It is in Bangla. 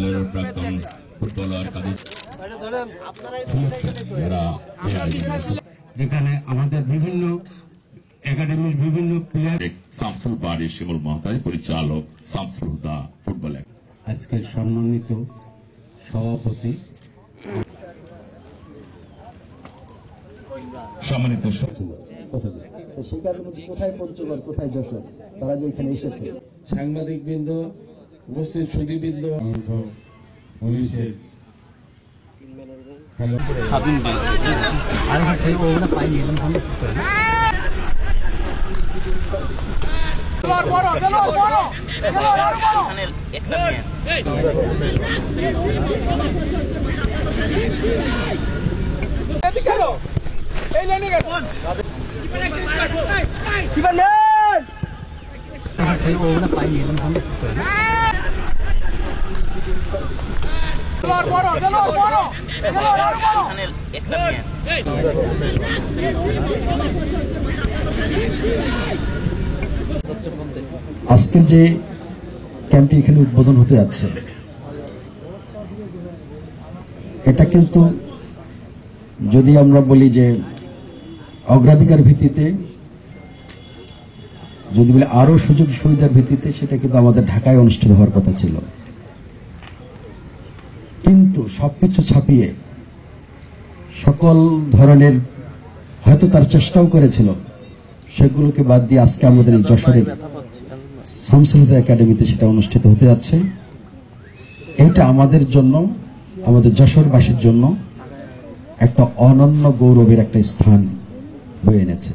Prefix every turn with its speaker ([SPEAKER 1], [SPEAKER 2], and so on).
[SPEAKER 1] দলের প্রাক্তন ফুটবলার
[SPEAKER 2] যেখানে আমাদের বিভিন্ন একাডেমির বিভিন্ন প্লেয়ার
[SPEAKER 1] শামসুল বাড়ি শিমুল মহতাজ পরিচালক শামসুল হুদা ফুটবল
[SPEAKER 2] আজকের সম্মানিত সভাপতি
[SPEAKER 1] সম্মানিত
[SPEAKER 3] সেই কারণে কোথায় পঞ্চগড় কোথায় যশোর তারা যে এখানে এসেছে
[SPEAKER 4] সাংবাদিক বৃন্দ উপস্থিত সুধীবৃন্দ
[SPEAKER 2] পুলিশের
[SPEAKER 3] আজকের যে ক্যাম্পটি এখানে উদ্বোধন হতে যাচ্ছে এটা কিন্তু যদি আমরা বলি যে অগ্রাধিকার ভিত্তিতে যদি বলি আরো সুযোগ সুবিধার ভিত্তিতে সেটা কিন্তু আমাদের ঢাকায় অনুষ্ঠিত হওয়ার কথা ছিল, কিন্তু সবকিছু ছাপিয়ে সকল ধরনের হয়তো তার চেষ্টাও করেছিল, সেগুলোকে বাদ দিয়ে আজকে আমাদের এই যশোরের শামসুল হুদা একাডেমিতে সেটা অনুষ্ঠিত হতে যাচ্ছে। এটা আমাদের জন্য, আমাদের যশোরবাসীর জন্য একটা অনন্য গৌরবের একটা স্থান বয়ে এনেছে।